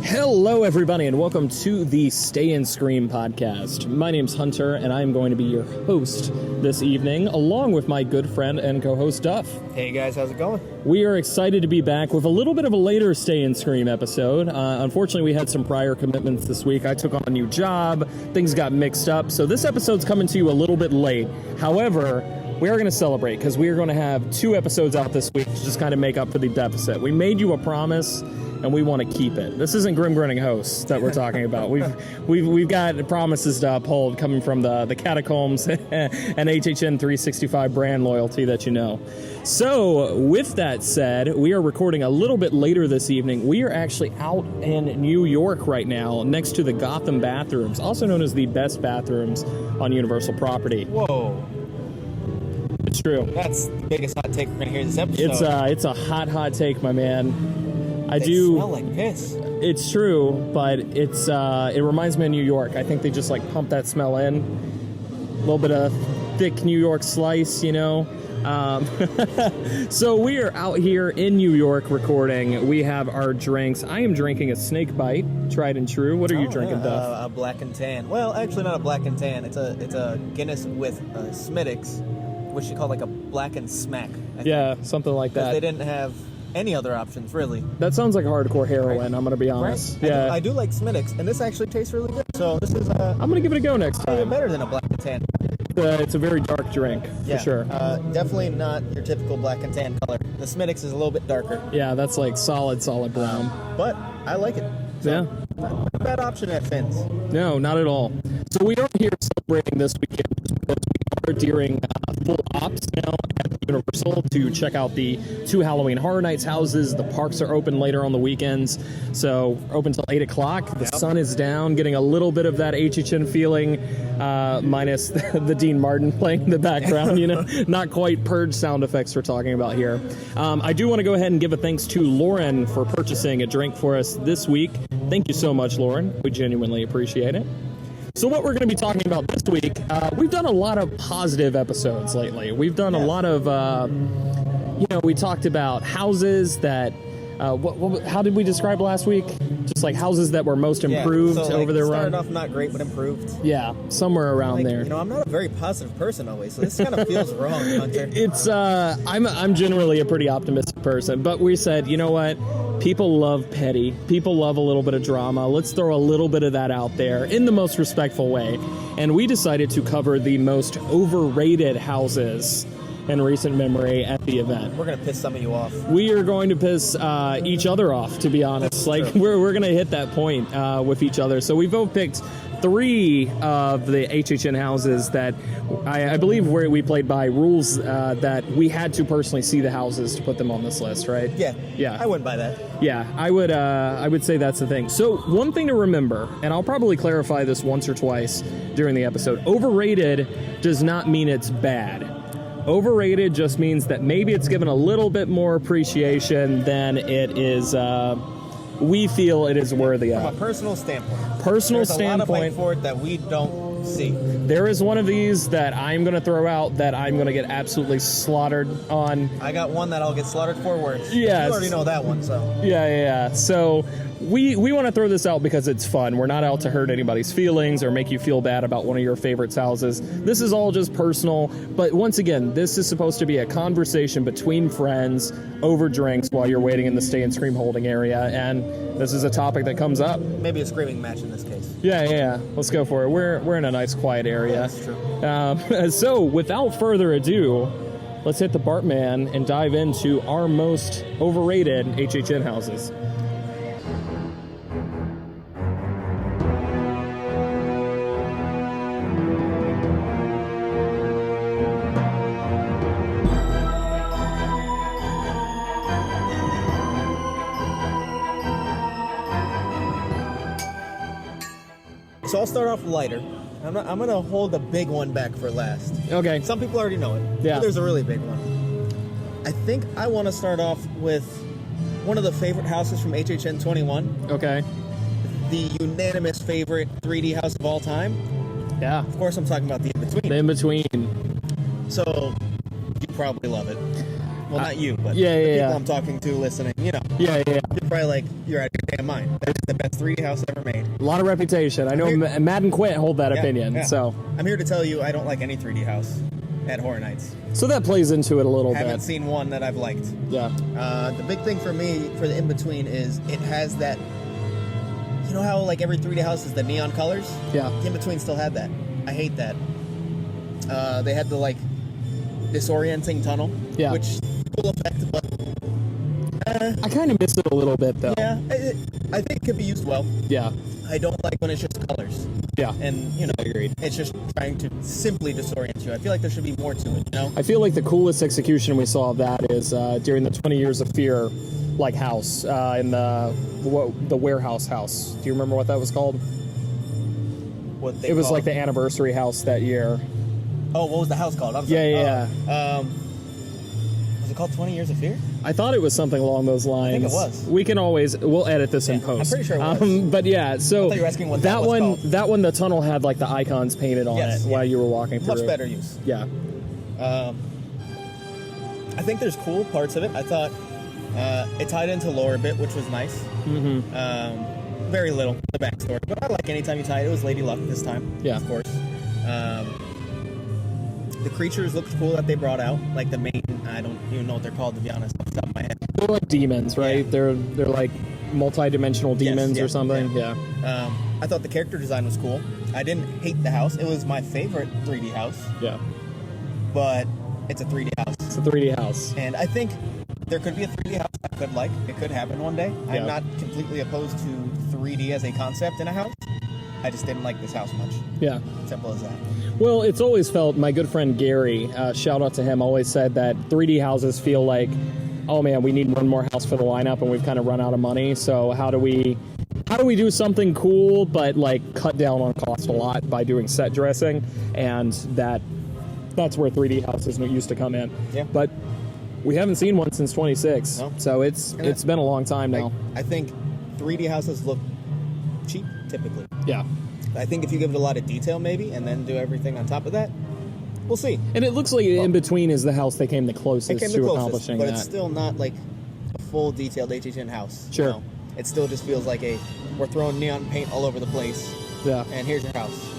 Hello, everybody, and welcome to the Stay and Scream podcast. My name's Hunter, and I'm going to be your host this evening, along with my good friend and co-host, Duff. Hey, guys, how's it going? We are excited to be back with a little bit of a later Stay and Scream episode. Unfortunately, we had some prior commitments this week. I took on a new job. Things got mixed up, so this episode's coming to you a little bit late. However, we are going to celebrate because we are going to have 2 episodes out this week to just kind of make up for the deficit. We made you a promise, and we want to keep it. This isn't Grim Grinning Hosts that we're talking about. We've got promises to uphold coming from the Catacombs and HHN 365 brand loyalty that you know. So, with that said, we are recording a little bit later this evening. We are actually out in New York right now, next to the Gotham bathrooms, also known as the best bathrooms on Universal property. Whoa. It's true. That's the biggest hot take we're going to hear this episode. It's a hot take, my man. They smell like piss. It's true, but it reminds me of New York. I think they just like pump that smell in. A little bit of thick New York slice, you know. So we are out here in New York recording. We have our drinks. I am drinking a snake bite, tried and true. What are you drinking, Duff? A black and tan. Well, actually not a black and tan. It's a Guinness with Smittix, which you call like a black and smack. I think. Something like that. They didn't have any other options, really. That sounds like hardcore heroin, I'm going to be honest. Right? Yeah. I do like Smittix, and this actually tastes really good. So this is I'm going to give it a go next time. even better than a black and tan. It's a very dark drink, for sure. Definitely not your typical black and tan color. The Smittix is a little bit darker. Yeah, that's like solid brown. But I like it. So, not a bad option at Finn's. No, not at all. So we are here celebrating this weekend because we are during full ops now at Universal to check out the 2 Halloween Horror Nights houses. The parks are open later on the weekends, so open till 8 o'clock. The sun is down, getting a little bit of that HHN feeling, minus the Dean Martin playing in the background, you know, not quite purge sound effects we're talking about here. I do want to go ahead and give a thanks to Lauren for purchasing a drink for us this week. Thank you so much, Lauren. We genuinely appreciate it. So what we're going to be talking about this week, we've done a lot of positive episodes lately. We've done a lot of, we talked about houses that, how did we describe last week? Just like houses that were most improved over their run. Started off not great, but improved. Yeah, somewhere around there. You know, I'm not a very positive person always, so this kind of feels wrong, Hunter. It's, I'm generally a pretty optimistic person, but we said, you know what? People love petty. People love a little bit of drama. Let's throw a little bit of that out there in the most respectful way. And we decided to cover the most overrated houses in recent memory at the event. We're going to piss some of you off. We are going to piss each other off, to be honest. Like, we're going to hit that point with each other. So we both picked 3 of the HHN houses that I believe where we played by rules that we had to personally see the houses to put them on this list, right? Yeah. I wouldn't buy that. Yeah, I would say that's the thing. So one thing to remember, and I'll probably clarify this once or twice during the episode, overrated does not mean it's bad. Overrated just means that maybe it's given a little bit more appreciation than it is we feel it is worthy of. From a personal standpoint. There's a lot of hype for it that we don't see. There is one of these that I'm going to throw out that I'm going to get absolutely slaughtered on. I got one that I'll get slaughtered for worse. Yes. You already know that one, so. Yeah. So we want to throw this out because it's fun. We're not out to hurt anybody's feelings or make you feel bad about one of your favorite houses. This is all just personal. But once again, this is supposed to be a conversation between friends over drinks while you're waiting in the Stay and Scream holding area. And this is a topic that comes up. Maybe a screaming match in this case. Yeah. Let's go for it. We're in a nice quiet area. Yeah, that's true. So without further ado, let's hit the Bartman and dive into our most overrated HHN houses. So I'll start off lighter. I'm going to hold the big one back for last. Okay. Some people already know it. Yeah. But there's a really big one. I think I want to start off with one of the favorite houses from HHN 21. Okay. The unanimous favorite 3D house of all time. Yeah. Of course, I'm talking about the In-Between. The In-Between. So, you probably love it. Well, not you, but yeah, the people yeah. I'm talking to, listening, you know. Yeah. You're probably like, you're out of your damn mind. That's the best 3D house ever made. A lot of reputation. I know Matt and Quint hold that opinion. Yeah. So I'm here to tell you I don't like any 3D house at Horror Nights. So that plays into it a little bit. Haven't seen one that I've liked. Yeah. The big thing for me, for the in-between, is it has that... You know how, like, every 3D house is the neon colors? Yeah. The in-between still had that. I hate that. They had the, like, disorienting tunnel. Yeah. Which, cool effect, but... I kind of miss it a little bit, though. Yeah, I think it could be used well. Yeah. I don't like when it's just colors. Yeah. And, you know, Agreed. It's just trying to simply disorient you. I feel like there should be more to it, you know? I feel like the coolest execution we saw of that is during the 20 Years of Fear, like, house in the warehouse house. Do you remember what that was called? What they It was call like the anniversary house that year. Oh, what was the house called? I'm Yeah, sorry. Was it called 20 Years of Fear? I thought it was something along those lines. I think it was. We'll edit this in post. I'm pretty sure it was. But yeah, so I thought you were asking what that was one, called. that one, the tunnel had like the icons painted on Yes, it while you were walking through. Much better use. Yeah. I think there's cool parts of it. I thought it tied into lore a bit, which was nice. Mm-hmm. Very little, the backstory. But I like anytime you tie it. It was Lady Luck this time, Yeah. of course. The creatures looked cool that they brought out. Like the main, I don't even know what they're called, to be honest, off the top of my head. They're like demons, right? Yeah. They're like multi-dimensional demons Yes, or something. Yeah. I thought the character design was cool. I didn't hate the house. It was my favorite 3D house, Yeah. but it's a 3D house. It's a 3D house. And I think there could be a 3D house I could like. It could happen one day. Yeah. I'm not completely opposed to 3D as a concept in a house. I just didn't like this house much. Yeah. Simple as that. Well, it's always felt, my good friend Gary, shout out to him, always said that 3D houses feel like, oh man, we need one more house for the lineup and we've kind of run out of money. So how do we do something cool but like cut down on cost a lot by doing set dressing? And that's where 3D houses used to come in. Yeah. But we haven't seen one since 26. No. So it's been a long time now. I think 3D houses look cheap, typically. Yeah. I think if you give it a lot of detail, maybe, and then do everything on top of that, we'll see. And it looks like in between is the house they came the closest to accomplishing but that. it's still not like a full detailed HHN house. Sure. You know? It still just feels like we're throwing neon paint all over the place, Yeah. and here's your house.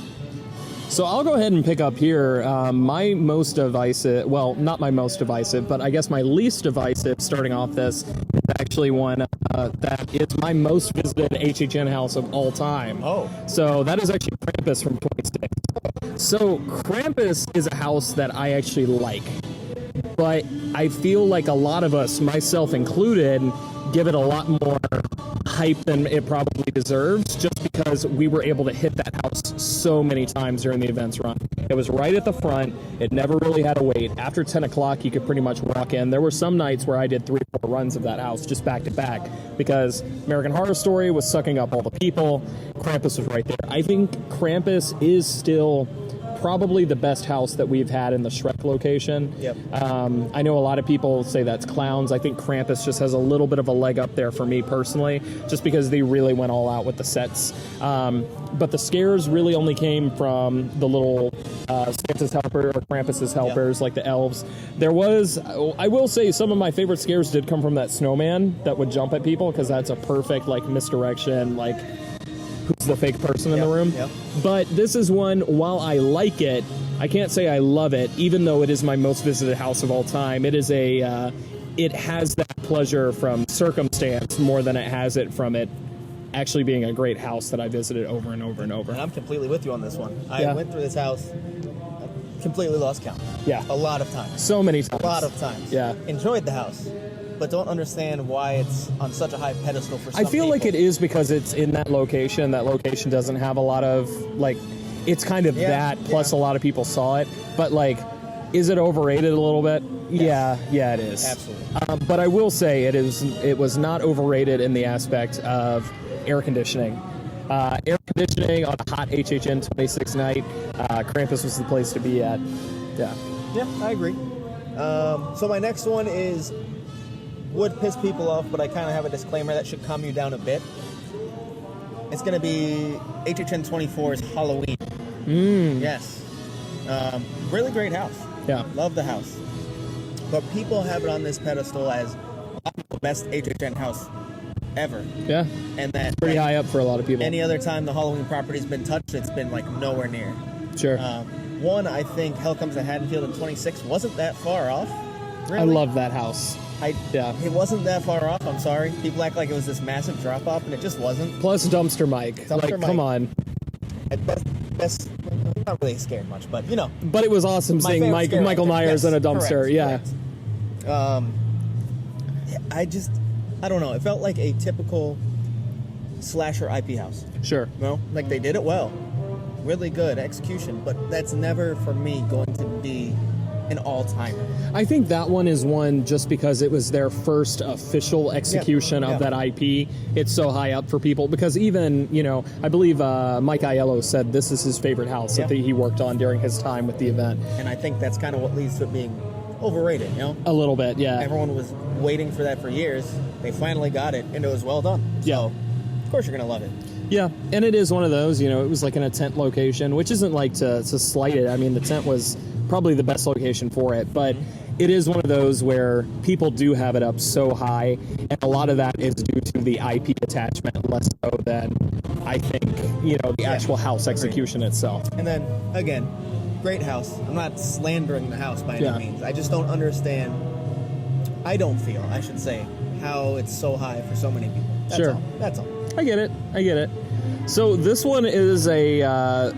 So I'll go ahead and pick up here. My most divisive, well, not my most divisive, but I guess my least divisive starting off this is actually one that is my most visited HHN house of all time. Oh. So that is actually Krampus from 26. So Krampus is a house that I actually like, but I feel like a lot of us, myself included, give it a lot more hype than it probably deserves, just because we were able to hit that house so many times during the events run. It was right at the front. It never really had a wait. After 10 o'clock, you could pretty much walk in. There were some nights where I did 3 or 4 runs of that house just back to back because American Horror Story was sucking up all the people. Krampus was right there. I think Krampus is still probably the best house that we've had in the Shrek location. Yep. I know a lot of people say that's Clowns. I think Krampus just has a little bit of a leg up there for me personally, just because they really went all out with the sets. But the scares really only came from the little Santa's helper or Krampus's helpers, like the elves. There was, I will say, some of my favorite scares did come from that snowman that would jump at people, because that's a perfect like misdirection, like who's the fake person in the room. Yep. But this is one, while I like it, I can't say I love it, even though it is my most visited house of all time. It is it has that pleasure from circumstance more than it has it from it actually being a great house that I visited over and over and over. And I'm completely with you on this one. I went through this house, completely lost count. Yeah. A lot of times. So many times. A lot of times. Yeah. Enjoyed the house, but don't understand why it's on such a high pedestal for some I feel like it people. is because it's in that location. That location doesn't have a lot of, like, it's kind of that, plus a lot of people saw it. But, like, is it overrated a little bit? Yes. Yeah, it is. Absolutely. But I will say it was not overrated in the aspect of air conditioning. Air conditioning on a hot HHN 26 night, Krampus was the place to be at. Yeah. Yeah, I agree. So my next one would piss people off, but I kind of have a disclaimer that should calm you down a bit. It's going to be HHN 24's Halloween. Yes. Really great house. Yeah. Love the house. but people have it on this pedestal as the best HHN house ever. Yeah. And that Pretty high up for a lot of people. any other time the Halloween property's been touched, it's been like nowhere near. Sure. One, I think Hell Comes to Haddonfield in 26 wasn't that far off. Really. I love that house. Yeah. It wasn't that far off, I'm sorry. People act like it was this massive drop off, and it just wasn't. Plus Dumpster Mike. Come on. At best, I'm not really scared much, but you know. But it was awesome seeing Michael Myers in a dumpster. Correct. I don't know. It felt like a typical slasher IP house. Sure. No, like they did it well, really good execution, but that's never for me going to be an all-timer. I think that one is one just because it was their first official execution of that IP. It's so high up for people because even, I believe Mike Aiello said this is his favorite house that he worked on during his time with the event. And I think that's kind of what leads to it being overrated, A little bit, yeah. Everyone was waiting for that for years. They finally got it, and it was well done. So, of course you're going to love it. Yeah, and it is one of those, it was like in a tent location, which isn't like to slight it. I mean, the tent was probably the best location for it, but it is one of those where people do have it up so high, and a lot of that is due to the IP attachment, less so than, I think, the actual house execution itself. And then, again, great house. I'm not slandering the house by any means. I just don't understand, I should say, how it's so high for so many people. That's all. I get it. So this one is a...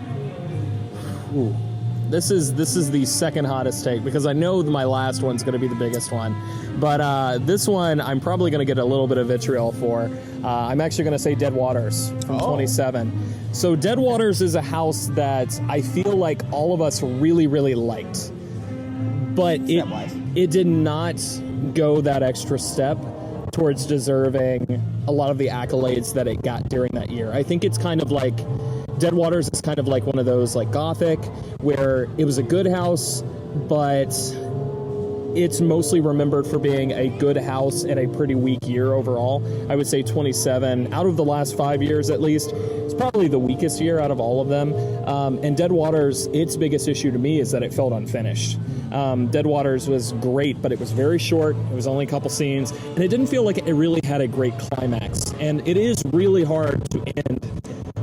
This is the second hottest take because I know my last one's going to be the biggest one. But this one I'm probably going to get a little bit of vitriol for. I'm actually going to say Dead Waters from 27. So Dead Waters is a house that I feel like all of us really, really liked. But it did not go that extra step towards deserving a lot of the accolades that it got during that year. I think it's kind of like Dead Waters is kind of like one of those like Gothic where it was a good house, but it's mostly remembered for being a good house in a pretty weak year overall. I would say 27 out of the last 5 years at least. It's probably the weakest year out of all of them. And Dead Waters, its biggest issue to me is that it felt unfinished. Dead Waters was great, but it was very short. It was only a couple scenes, and it didn't feel like it really had a great climax. And it is really hard to end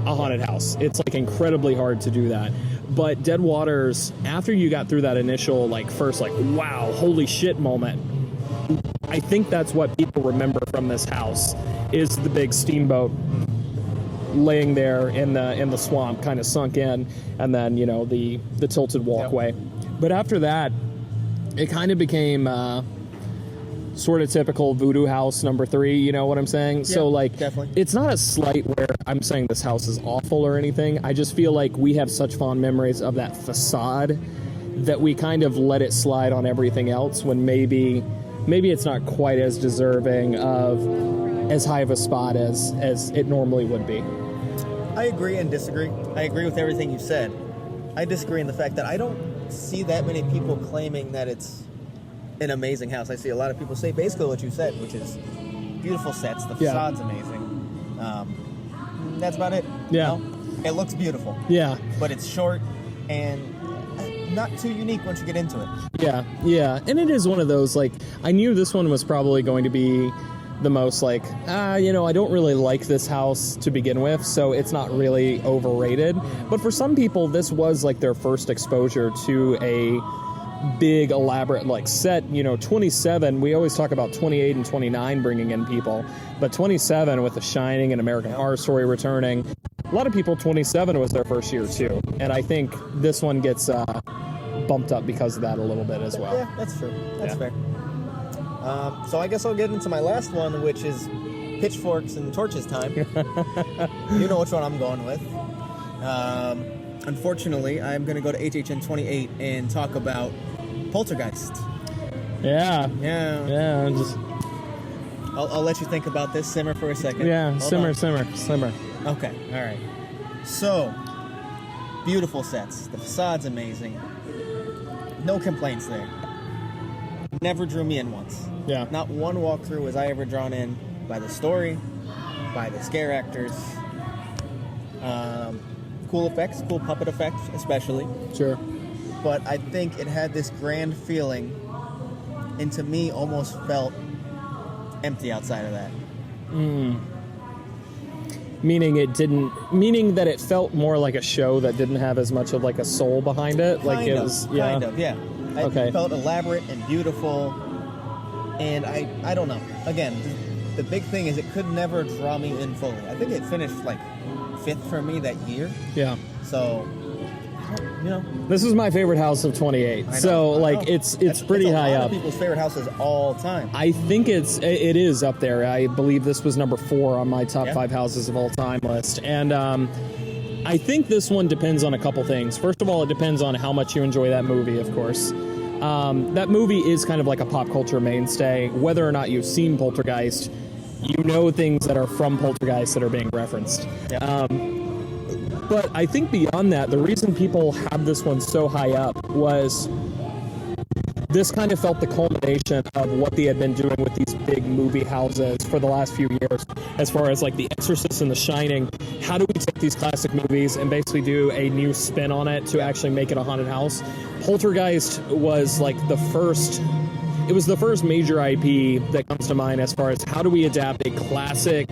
a haunted house. It's like incredibly hard to do that. But Dead Waters, after you got through that initial first wow, holy shit moment, I think that's what people remember from this house is the big steamboat laying there in the swamp, kind of sunk in, and then the tilted walkway. But after that, it kind of became sort of typical voodoo house number 3, you know what I'm saying? Yeah, so definitely. It's not a slight where I'm saying this house is awful or anything. I just feel like we have such fond memories of that facade that we kind of let it slide on everything else when maybe it's not quite as deserving of as high of a spot as it normally would be. I agree and disagree. I agree with everything you said. I disagree in the fact that I don't see that many people claiming that it's an amazing house. I see a lot of people say basically what you said, which is beautiful sets, the facade's amazing. That's about it. Yeah. It looks beautiful. Yeah. But it's short and not too unique once you get into it. Yeah. And it is one of those, I knew this one was probably going to be the most I don't really like this house to begin with, so it's not really overrated. But for some people, this was their first exposure to a big, elaborate set. 27, we always talk about 28 and 29 bringing in people, but 27 with The Shining and American Horror Story returning, a lot of people, 27 was their first year too. And I think this one gets bumped up because of that a little bit as well. Yeah, that's true. That's fair. So I guess I'll get into my last one, which is pitchforks and torches time. You know which one I'm going with. Unfortunately, I'm going to go to HHN 28 and talk about Poltergeist. Yeah. I'll let you think about this. Simmer for a second. Yeah, Hold simmer. Okay, all right. So, beautiful sets. The facade's amazing. No complaints there. Never drew me in once. Yeah. Not one walkthrough was I ever drawn in by the story, by the scare actors. Cool effects, cool puppet effects, especially. Sure. But I think it had this grand feeling and to me almost felt empty outside of that. Meaning that it felt more like a show that didn't have as much of like a soul behind it. Kind of, yeah. Okay. It felt elaborate and beautiful, and I don't know. Again, the big thing is it could never draw me in fully. I think it finished like 5th for me that year. Yeah. So, you know, this is my favorite house of 28. So like it's pretty high up. It's a lot of people's favorite houses all time. I think it is up there. I believe this was number 4 on my top 5 houses of all time list. And I think this one depends on a couple things. First of all, it depends on how much you enjoy that movie, of course. That movie is kind of like a pop culture mainstay. Whether or not you've seen Poltergeist, you know things that are from Poltergeist that are being referenced. Yeah. But I think beyond that, the reason people have this one so high up was this kind of felt the culmination of what they had been doing with these big movie houses for the last few years, as far as like The Exorcist and The Shining. How do we take these classic movies and basically do a new spin on it to actually make it a haunted house? Poltergeist was like the first major IP that comes to mind as far as how do we adapt a classic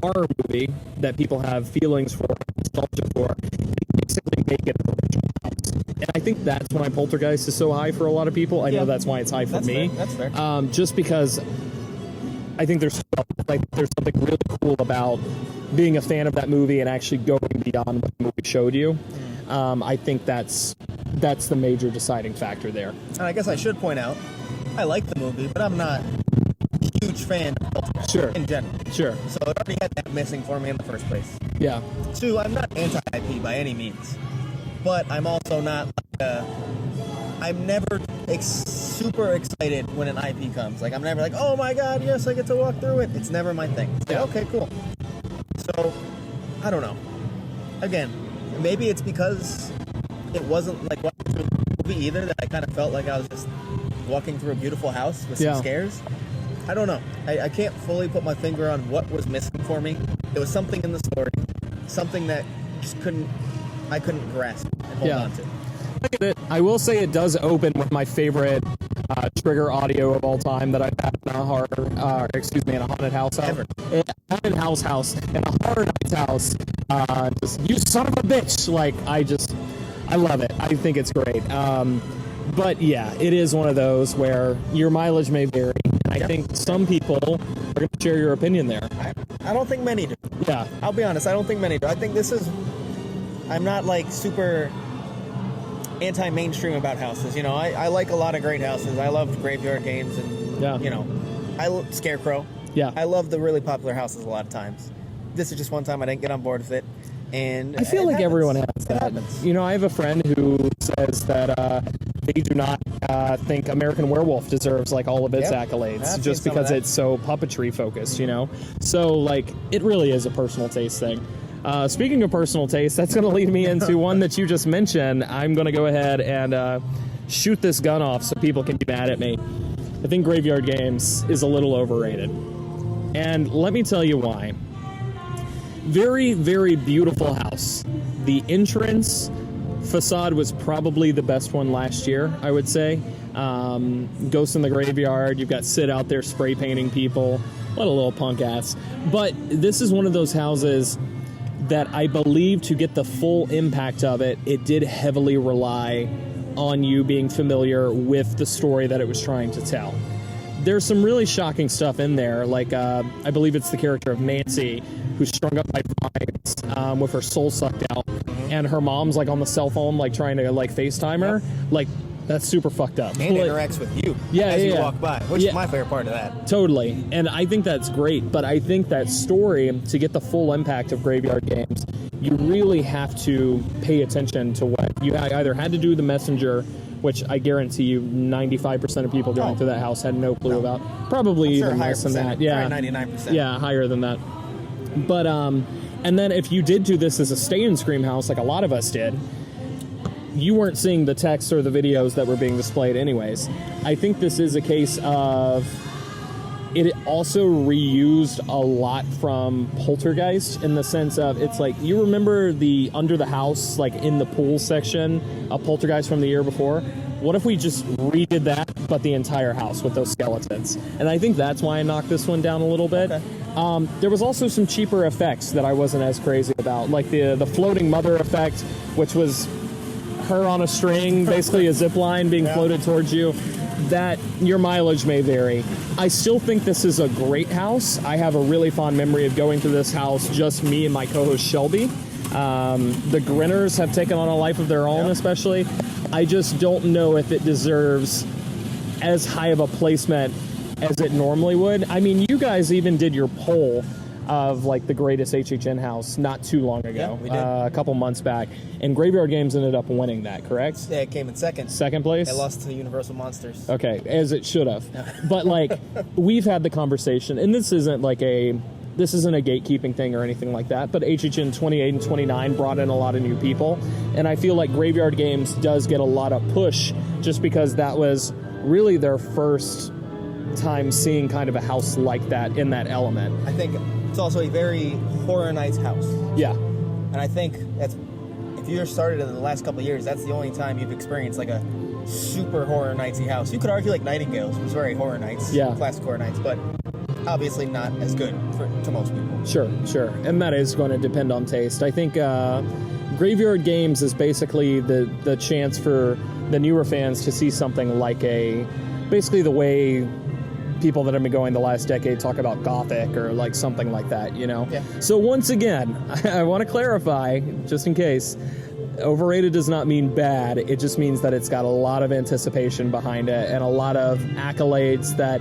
horror movie that people have feelings for, nostalgia for, and basically make it an original house. And I think that's why Poltergeist is so high for a lot of people. I know that's why it's high for me. That's fair. Just because I think there's something really cool about being a fan of that movie and actually going beyond what the movie showed you. I think that's the major deciding factor there. And I guess I should point out, I like the movie, but I'm not a huge fan of Poltergeist in general. Sure. So it already had that missing for me in the first place. Yeah. 2, I'm not anti-IP by any means, but I'm also not like I'm never super excited when an IP comes. Like, I'm never like, oh my god, yes, I get to walk through it. It's never my thing. It's like, okay, cool. So, I don't know. Again, maybe it's because it wasn't like walking through a movie either, that I kind of felt like I was just walking through a beautiful house with some scares. I don't know. I can't fully put my finger on what was missing for me. It was something in the story, something that just I couldn't grasp and hold on to. I will say it does open with my favorite trigger audio of all time that I've had in a in a haunted house. Ever. In a haunted house, in a horror night's house. Just, you son of a bitch! Like, I love it. I think it's great. But yeah, it is one of those where your mileage may vary. I think some people are going to share your opinion there. I don't think many do. Yeah. I'll be honest, I don't think many do. I think I'm not like super anti-mainstream about houses. You know, I like a lot of great houses. I love Graveyard Games and, you know, I love Scarecrow. Yeah. I love the really popular houses a lot of times. This is just one time I didn't get on board with it. And I feel like everyone has that. Happens. You know, I have a friend who says that they do not think American Werewolf deserves like all of its accolades just because it's so puppetry focused, you know? So, like, it really is a personal taste thing. Speaking of personal taste, that's going to lead me into one that you just mentioned. I'm going to go ahead and shoot this gun off so people can be mad at me. I think Graveyard Games is a little overrated. And let me tell you why. Very, very beautiful house. The entrance facade was probably the best one last year, I would say. Ghosts in the Graveyard, you've got Sid out there spray painting people. What a little punk ass. But this is one of those houses that I believe to get the full impact of it, it did heavily rely on you being familiar with the story that it was trying to tell. There's some really shocking stuff in there, like I believe it's the character of Nancy, who's strung up by vines with her soul sucked out, and her mom's like on the cell phone, like trying to like FaceTime her. Like, that's super fucked up. And interacts with you as you walk by, which is my favorite part of that. Totally. And I think that's great, but I think that story, to get the full impact of Graveyard Games, you really have to pay attention to what you either had to do The Messenger, which I guarantee you 95% of people going through that house had no clue about. Probably even less than that. Yeah. 99%. Yeah, higher than that. But, and then if you did do this as a stay-and-scream house, like a lot of us did, you weren't seeing the text or the videos that were being displayed anyways. I think this is a case of it also reused a lot from Poltergeist in the sense of it's like, you remember the under the house, like in the pool section of Poltergeist from the year before? what if we just redid that, but the entire house with those skeletons? And I think that's why I knocked this one down a little bit. Okay. There was also some cheaper effects that I wasn't as crazy about, like the floating mother effect, which was her on a string, basically a zip line being floated towards you. That your mileage may vary. I still think this is a great house. I have a really fond memory of going to this house, just me and my co-host Shelby. The Grinners have taken on a life of their own, especially. I just don't know if it deserves as high of a placement as it normally would. I mean, you guys even did your poll of like the greatest HHN house not too long ago. Yeah, we did. A couple months back. And Graveyard Games ended up winning that, correct? Yeah, it came in second. Second place? It lost to Universal Monsters. Okay, as it should have. But like, we've had the conversation, and this isn't a gatekeeping thing or anything like that, but HHN 28 and 29 brought in a lot of new people, and I feel like Graveyard Games does get a lot of push just because that was really their first time seeing kind of a house like that in that element. I think it's also a very Horror Nights house. Yeah. And I think that's, if you're started in the last couple of years, that's the only time you've experienced like a super Horror Nightsy house. You could argue like Nightingale's was very Horror Nights, classic Horror Nights, but obviously not as good to most people. Sure. And that is going to depend on taste. I think Graveyard Games is basically the chance for the newer fans to see something like basically the way people that have been going the last decade talk about Gothic or like something like that, you know? Yeah. So once again, I want to clarify, just in case, overrated does not mean bad. It just means that it's got a lot of anticipation behind it and a lot of accolades that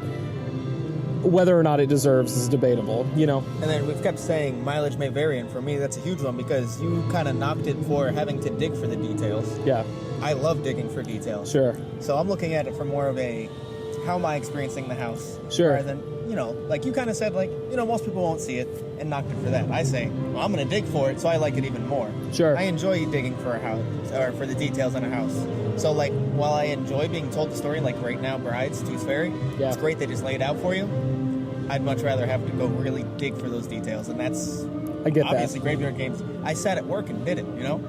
whether or not it deserves is debatable, you know? And then we've kept saying mileage may vary, and for me that's a huge one because you kind of knocked it for having to dig for the details. Yeah. I love digging for details. Sure. So I'm looking at it from more of a, how am I experiencing the house? Sure. Rather than, like you kind of said, like, most people won't see it and knocked it for that. I say, well, I'm going to dig for it, so I like it even more. Sure. I enjoy digging for a house, or for the details in a house. So, like, while I enjoy being told the story, like right now, Brides, Tooth Fairy, it's great they just lay it out for you. I'd much rather have to go really dig for those details, and that's I get obviously that. Graveyard Games. I sat at work and did it,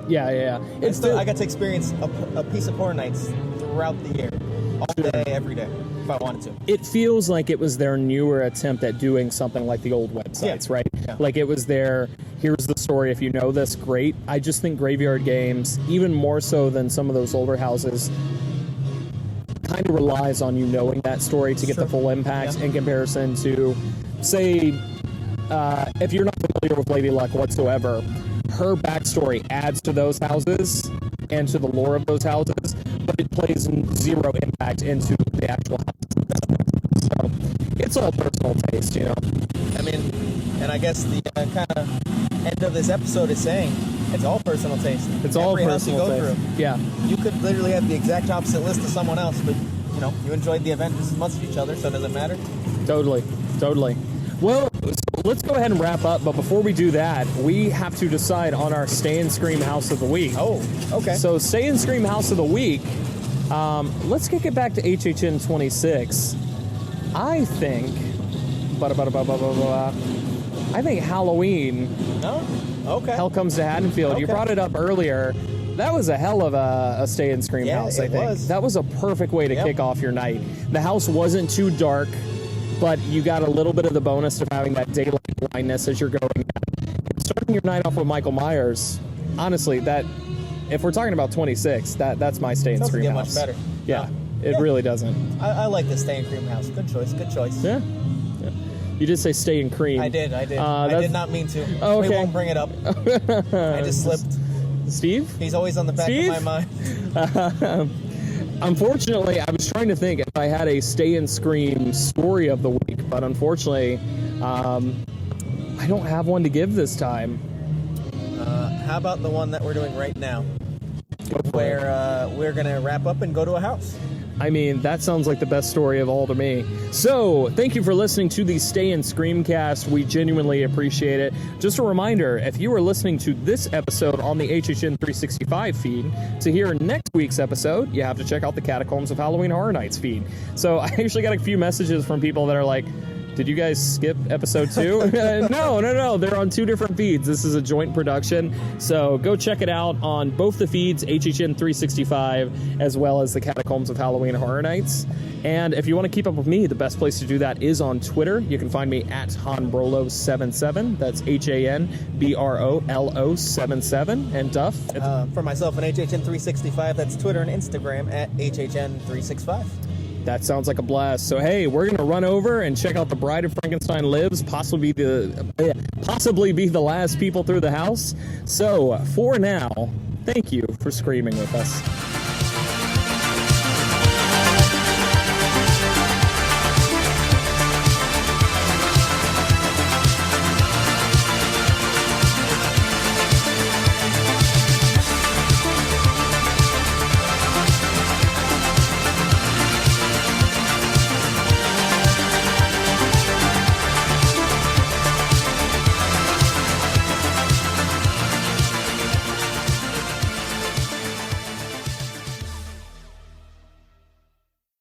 Yeah. I got to experience a piece of Horror Nights throughout the year, all day, every day, if I wanted to. It feels like it was their newer attempt at doing something like the old websites, right? Yeah. Like it was their, here's the story, if you know this, great. I just think Graveyard Games, even more so than some of those older houses, kind of relies on you knowing that story to get the full impact in comparison to, say, if you're not familiar with Lady Luck whatsoever, her backstory adds to those houses and to the lore of those houses, but it plays zero impact into the actual houses. So it's all personal taste, I mean, and I guess the kind of end of this episode is saying it's all personal taste. It's all personal taste. Through. Yeah. You could literally have the exact opposite list of someone else, but you enjoyed the event just as much as each other, so it doesn't matter. Totally. Well, so let's go ahead and wrap up, but before we do that, we have to decide on our Stay and Scream House of the Week. Oh, okay. So Stay and Scream House of the Week, let's kick it back to HHN 26. I think, I think Halloween. Oh, okay. Hell Comes to Haddonfield. Okay. You brought it up earlier. That was a hell of a Stay and Scream house, I think. Was. That was a perfect way to kick off your night. The house wasn't too dark, but you got a little bit of the bonus of having that daylight blindness as you're going down. Starting your night off with Michael Myers, honestly, that, if we're talking about 26, that's my Stay and Doesn't Scream get house. much better. Yeah, it really doesn't. I like the Stay and Cream house. Good choice. Yeah. You did say Stay and Cream. I did. I did not mean to. Oh, okay. We won't bring it up. I just slipped. Steve? He's always on the back of my mind. Unfortunately, I was trying to think if I had a Stay and Scream story of the week, but unfortunately, I don't have one to give this time. How about the one that we're doing right now? Go for it. We're going to wrap up and go to a house. I mean, that sounds like the best story of all to me. So, thank you for listening to the Stay and Screamcast. We genuinely appreciate it. Just a reminder, if you are listening to this episode on the HHN 365 feed, to hear next week's episode, you have to check out the Catacombs of Halloween Horror Nights feed. So, I actually got a few messages from people that are like, Did you guys skip episode 2? No. They're on 2 different feeds. This is a joint production. So go check it out on both the feeds, HHN 365, as well as the Catacombs of Halloween Horror Nights. And if you want to keep up with me, the best place to do that is on Twitter. You can find me at Hanbrolo77. That's HANBROLO77. And Duff? For myself and HHN 365, that's Twitter and Instagram at HHN 365. That sounds like a blast. So, hey, we're going to run over and check out The Bride of Frankenstein Lives, possibly be the last people through the house. So, for now, thank you for screaming with us.